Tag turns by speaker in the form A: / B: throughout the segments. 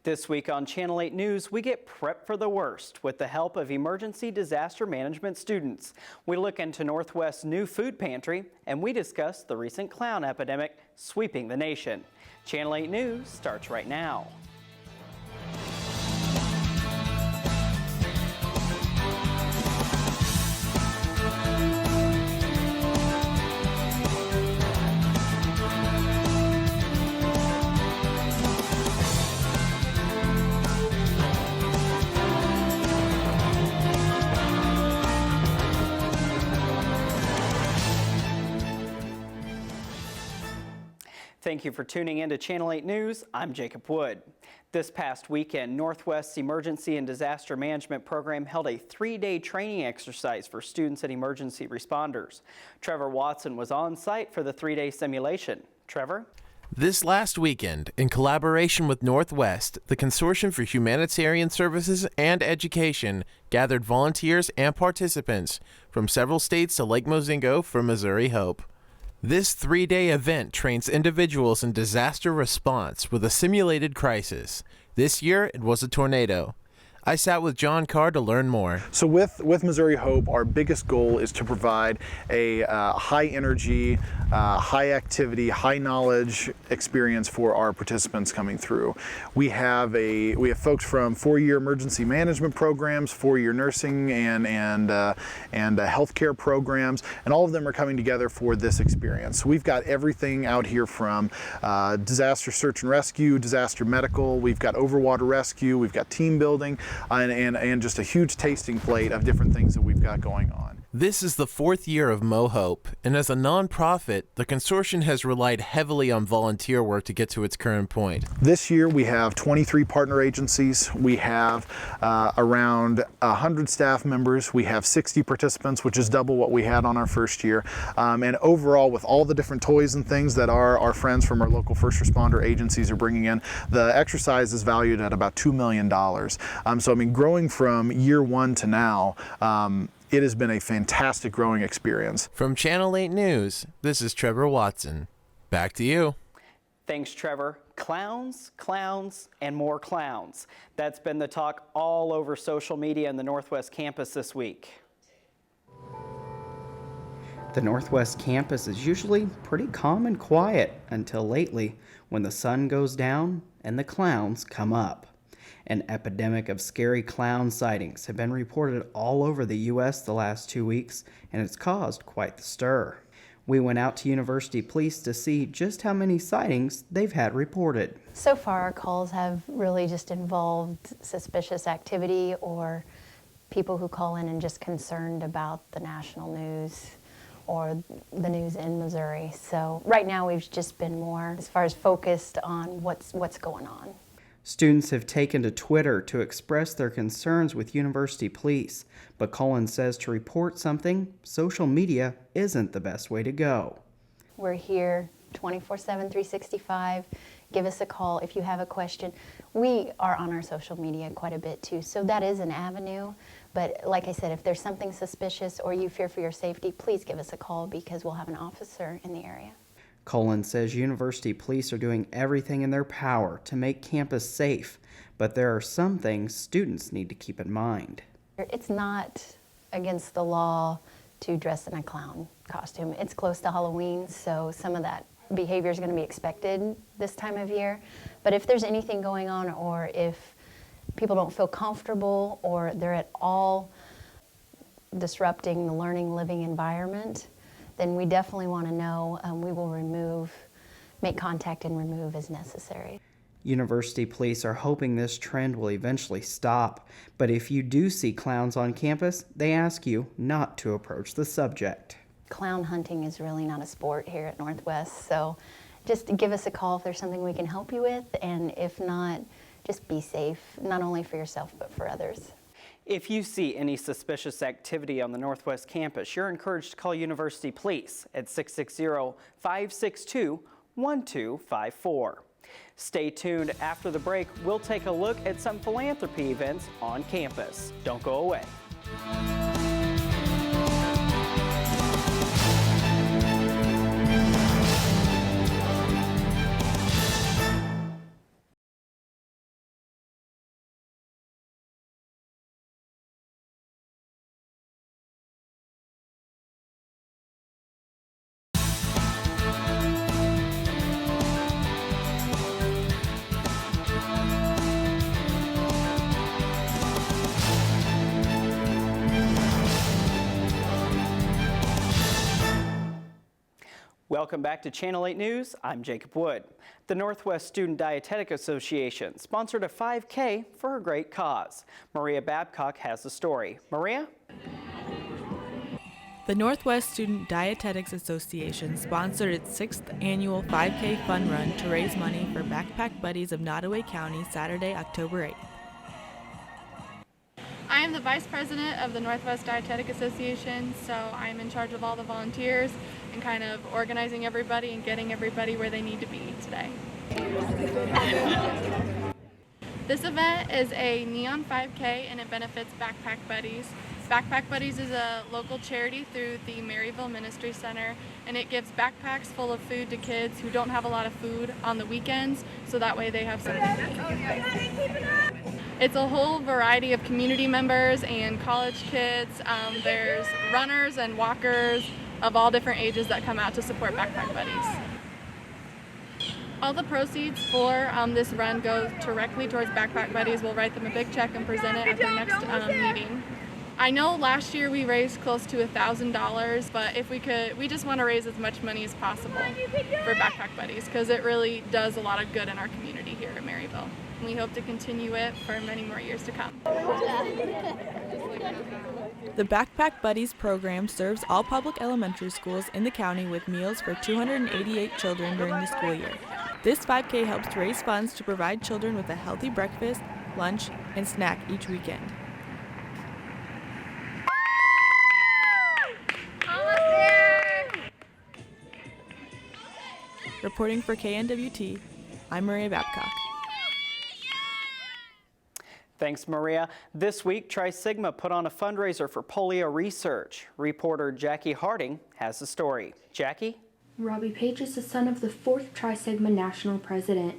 A: This week on Channel 8 News, we get prepped for the worst with the help of emergency disaster management students. We look into Northwest's new food pantry, and we discuss the recent clown epidemic sweeping the nation. Channel 8 News starts right now. Thank you for tuning in to Channel 8 News. I'm Jacob Wood. This past weekend, Northwest's Emergency and Disaster Management Program held a 3-day training exercise for students and emergency responders. Trevor Watson was on site for the 3-day simulation. Trevor?
B: This last weekend, in collaboration with Northwest, the Consortium for Humanitarian Services and Education gathered volunteers and participants from several states to Lake Mozingo for Missouri Hope. This 3-day event trains individuals in disaster response with a simulated crisis. This year, it was a tornado. I sat with John Carr to learn more.
C: So with Missouri Hope, our biggest goal is to provide a high energy, high activity, high knowledge experience for our participants coming through. We have folks from 4-year emergency management programs, 4-year nursing and healthcare programs, and all of them are coming together for this experience. So we've got everything out here from disaster search and rescue, disaster medical, we've got overwater rescue, we've got team building, and just a huge tasting plate of different things that we've got going on.
B: This is the 4th year of MoHope, and as a nonprofit, the consortium has relied heavily on volunteer work to get to its current point.
C: This year we have 23 partner agencies, we have around 100 staff members, we have 60 participants, which is double what we had on our first year, and overall with all the different toys and things that our friends from our local first responder agencies are bringing in, the exercise is valued at about $2 million. So I mean, growing from year 1 to now, it has been a fantastic growing experience.
B: From Channel 8 News, this is Trevor Watson. Back to you.
A: Thanks, Trevor. Clowns, clowns, and more clowns. That's been the talk all over social media in the Northwest campus this week. The Northwest campus is usually pretty calm and quiet until lately when the sun goes down and the clowns come up. An epidemic of scary clown sightings have been reported all over the U.S. the last 2 weeks, and it's caused quite the stir. We went out to University Police to see just how many sightings they've had reported.
D: So far, our calls have really just involved suspicious activity or people who call in and just concerned about the national news or the news in Missouri. So right now, we've just been more as far as focused on what's going on.
A: Students have taken to Twitter to express their concerns with University Police, but Colin says to report something, social media isn't the best way to go.
D: We're here 24/7, 365. Give us a call if you have a question. We are on our social media quite a bit too, so that is an avenue. But like I said, if there's something suspicious or you fear for your safety, please give us a call because we'll have an officer in the area.
A: Colin says University Police are doing everything in their power to make campus safe, but there are some things students need to keep in mind.
D: It's not against the law to dress in a clown costume. It's close to Halloween, so some of that behavior is going to be expected this time of year. But if there's anything going on or if people don't feel comfortable or they're at all disrupting the learning, living environment, then we definitely want to know. We will make contact and remove as necessary.
A: University Police are hoping this trend will eventually stop, but if you do see clowns on campus, they ask you not to approach the subject.
D: Clown hunting is really not a sport here at Northwest, so just give us a call if there's something we can help you with, and if not, just be safe, not only for yourself but for others.
A: If you see any suspicious activity on the Northwest campus, you're encouraged to call University Police at 660-562-1254. Stay tuned. After the break, we'll take a look at some philanthropy events on campus. Don't go away. Welcome back to Channel 8 News. I'm Jacob Wood. The Northwest Student Dietetic Association sponsored a 5K for a great cause. Maria Babcock has the story. Maria?
E: The Northwest Student Dietetics Association sponsored its 6th annual 5K fun run to raise money for Backpack Buddies of Nottoway County Saturday, October 8th.
F: I am the Vice President of the Northwest Dietetic Association, so I'm in charge of all the volunteers and kind of organizing everybody and getting everybody where they need to be today. This event is a neon 5K and it benefits Backpack Buddies. Backpack Buddies is a local charity through the Maryville Ministry Center, and it gives backpacks full of food to kids who don't have a lot of food on the weekends, so that way they have something to eat. It's a whole variety of community members and college kids. There's runners and walkers of all different ages that come out to support Backpack Buddies. All the proceeds for this run go directly towards Backpack Buddies. We'll write them a big check and present it at their next meeting. I know last year we raised close to $1,000, but if we could, we just want to raise as much money as possible for Backpack Buddies because it really does a lot of good in our community here at Maryville. We hope to continue it for many more years to come.
E: The Backpack Buddies program serves all public elementary schools in the county with meals for 288 children during the school year. This 5K helps to raise funds to provide children with a healthy breakfast, lunch, and snack each weekend. Reporting for KNWT, I'm Maria Babcock.
A: Thanks, Maria. This week, Tri Sigma put on a fundraiser for polio research. Reporter Jackie Harding has the story. Jackie?
G: Robbie Page is the son of the 4th Tri Sigma national president.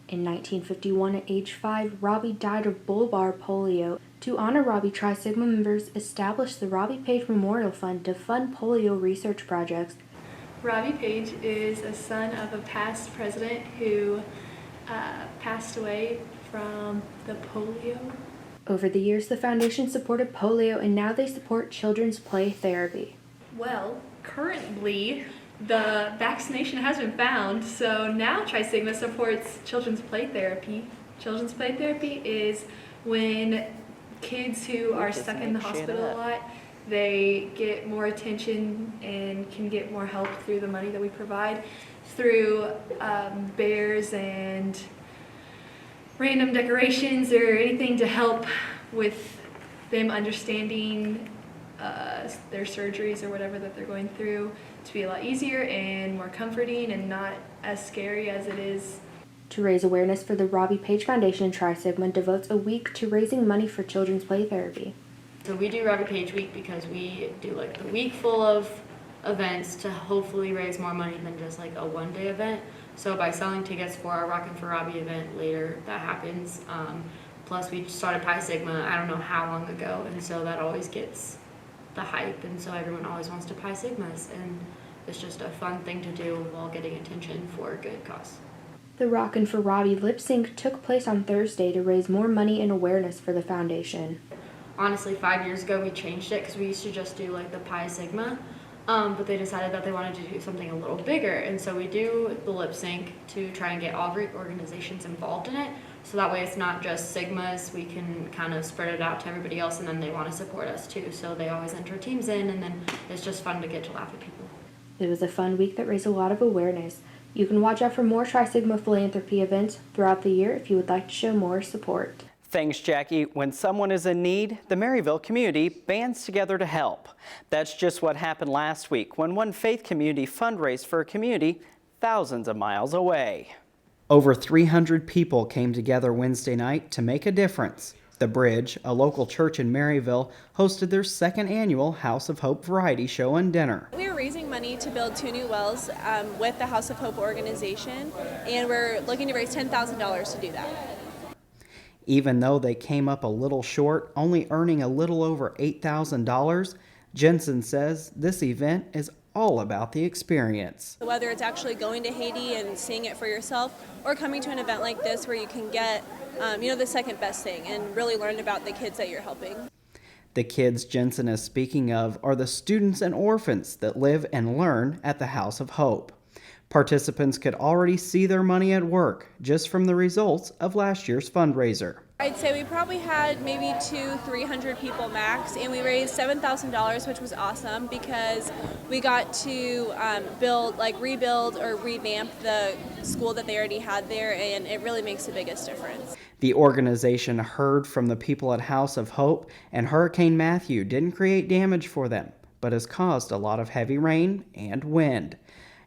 G: In 1951, at age 5, Robbie died of bulbar polio. To honor Robbie, Tri Sigma members established the Robbie Page Memorial Fund to fund polio research projects.
F: Robbie Page is a son of a past president who passed away from the polio.
G: Over the years, the foundation supported polio, and now they support children's play therapy.
H: Well, currently the vaccination has been found, so now Tri Sigma supports children's play therapy. Children's play therapy is when kids who are stuck in the hospital a lot, they get more attention and can get more help through the money that we provide through bears and random decorations or anything to help with them understanding their surgeries or whatever that they're going through to be a lot easier and more comforting and not as scary as it is.
G: To raise awareness for the Robbie Page Foundation, Tri Sigma devotes a week to raising money for children's play therapy.
I: So we do Robbie Page Week because we do like the week full of events to hopefully raise more money than just like a one-day event. So by selling tickets for our Rockin' for Robbie event later, that happens. Plus we started Pi Sigma, I don't know how long ago, and so that always gets the hype, and so everyone always wants to Pi Sigmas, and it's just a fun thing to do while getting attention for a good cause.
G: The Rockin' for Robbie lip sync took place on Thursday to raise more money and awareness for the foundation.
I: Honestly, 5 years ago we changed it because we used to just do like the Pi Sigma, but they decided that they wanted to do something a little bigger, and so we do the lip sync to try and get all organizations involved in it, so that way it's not just Sigmas, we can kind of spread it out to everybody else, and then they want to support us too, so they always enter teams in, and then it's just fun to get to laugh at people.
G: It was a fun week that raised a lot of awareness. You can watch out for more Tri Sigma philanthropy events throughout the year if you would like to show more support.
A: Thanks, Jackie. When someone is in need, the Maryville community bands together to help. That's just what happened last week when one faith community fundraised for a community thousands of miles away. Over 300 people came together Wednesday night to make a difference. The Bridge, a local church in Maryville, hosted their second annual House of Hope Variety Show and Dinner.
J: We are raising money to build 2 new wells with the House of Hope organization, and we're looking to raise $10,000 to do that.
A: Even though they came up a little short, only earning a little over $8,000, Jensen says this event is all about the experience.
J: Whether it's actually going to Haiti and seeing it for yourself, or coming to an event like this where you can get the second best thing and really learn about the kids that you're helping.
A: The kids Jensen is speaking of are the students and orphans that live and learn at the House of Hope. Participants could already see their money at work just from the results of last year's fundraiser.
J: I'd say we probably had maybe 200-300 people max, and we raised $7,000, which was awesome because we got to rebuild or revamp the school that they already had there, and it really makes the biggest difference.
A: The organization heard from the people at House of Hope, and Hurricane Matthew didn't create damage for them, but has caused a lot of heavy rain and wind.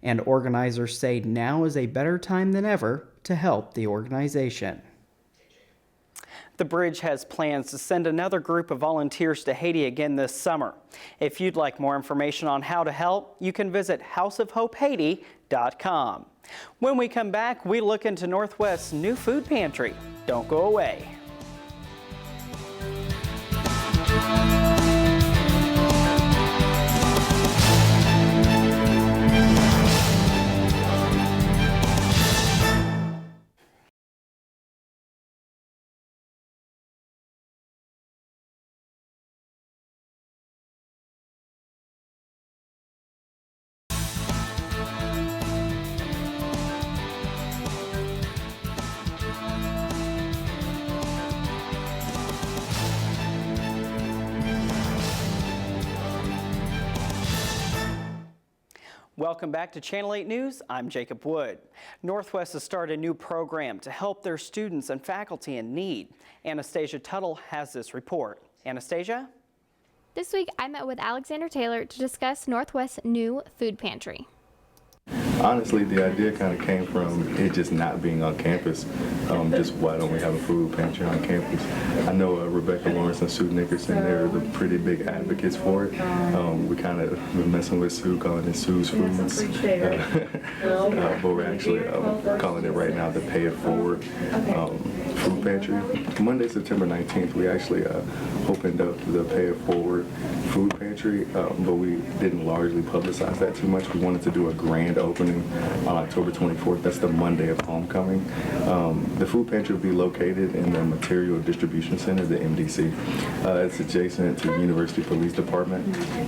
A: And organizers say now is a better time than ever to help the organization. The bridge has plans to send another group of volunteers to Haiti again this summer. If you'd like more information on how to help, you can visit houseofhopehaiti.com. When we come back, we look into Northwest's new food pantry. Don't go away. Welcome back to Channel 8 News. I'm Jacob Wood. Northwest has started a new program to help their students and faculty in need. Anastasia Tuttle has this report. Anastasia?
K: This week, I met with Alexander Taylor to discuss Northwest's new food pantry.
L: Honestly, the idea kind of came from it just not being on campus. Just why don't we have a food pantry on campus? I know Rebecca Lawrence and Sue Nickerson, they're the pretty big advocates for it. We kind of been messing with Sue, calling it Sue's Foods. But we're actually calling it right now the Pay It Forward Food Pantry. Monday, September 19th, we actually opened up the Pay It Forward Food Pantry, but we didn't largely publicize that too much. We wanted to do a grand opening on October 24th. That's the Monday of homecoming. The food pantry will be located in the Material Distribution Center, the MDC. It's adjacent to the University Police Department,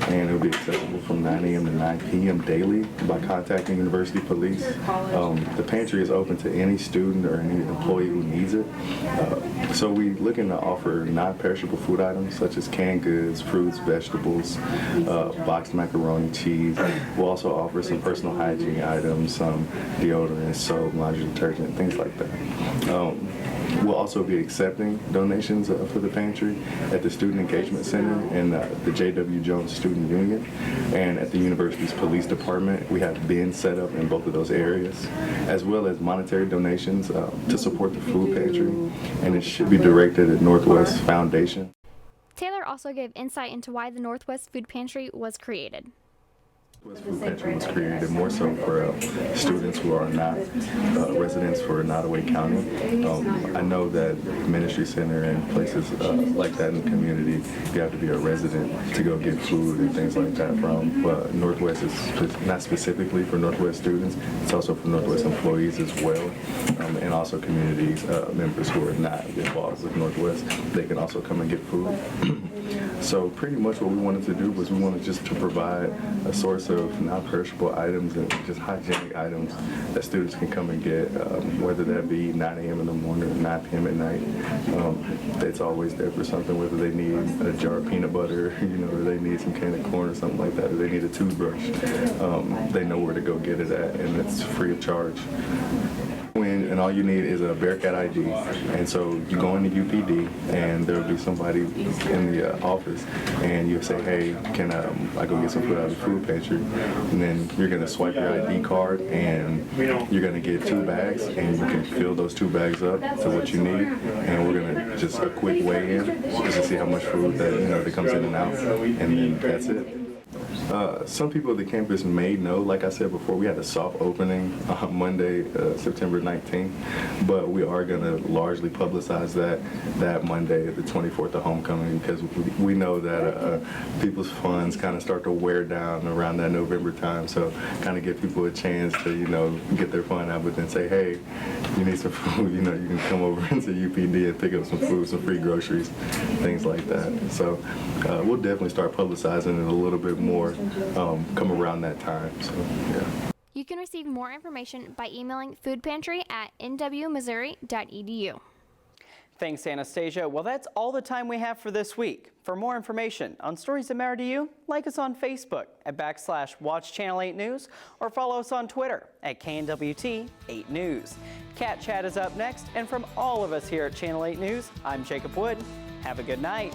L: and it will be accessible from 9 a.m. to 9 p.m. daily by contacting University Police. The pantry is open to any student or any employee who needs it. So we're looking to offer non-perishable food items such as canned goods, fruits, vegetables, boxed macaroni, cheese. We'll also offer some personal hygiene items, some deodorant, soap, laundry detergent, things like that. We'll also be accepting donations for the pantry at the Student Engagement Center and the J.W. Jones Student Union, and at the university's police department. We have bins set up in both of those areas, as well as monetary donations to support the food pantry, and it should be directed at Northwest Foundation.
K: Taylor also gave insight into why the Northwest Food Pantry was created.
L: The food pantry was created more so for students who are not residents for Nottoway County. I know that Ministry Center and places like that in the community, you have to be a resident to go get food and things like that from. But Northwest is not specifically for Northwest students. It's also for Northwest employees as well, and also community members who are not involved with Northwest. They can also come and get food. So pretty much what we wanted to do was we wanted just to provide a source of non-perishable items and just hygienic items that students can come and get, whether that be 9 a.m. in the morning or 9 p.m. at night. It's always there for something, whether they need a jar of peanut butter, or they need some candy corn or something like that, or they need a toothbrush. They know where to go get it at, and it's free of charge. And all you need is a Bearcat ID. And so you go into UPD, and there'll be somebody in the office, and you'll say, hey, can I go get some food out of the food pantry? And then you're going to swipe your ID card, and you're going to get 2 bags, and you can fill those 2 bags up to what you need. And we're going to just a quick weigh in just to see how much food that comes in and out, and then that's it. Some people at the campus may know, like I said before, we had a soft opening on Monday, September 19th, but we are going to largely publicize that Monday, the 24th of homecoming, because we know that people's funds kind of start to wear down around that November time, so kind of give people a chance to, get their fund out, but then say, hey, you need some food, you can come over into UPD and pick up some food, some free groceries, things like that. So we'll definitely start publicizing it a little bit more come around that time. So, yeah.
K: You can receive more information by emailing foodpantry@nwmissouri.edu.
A: Thanks, Anastasia. Well, that's all the time we have for this week. For more information on stories that matter to you, like us on Facebook at /Watch Channel 8 News or follow us on Twitter at KNWT 8 News. Cat Chat is up next, and from all of us here at Channel 8 News, I'm Jacob Wood. Have a good night.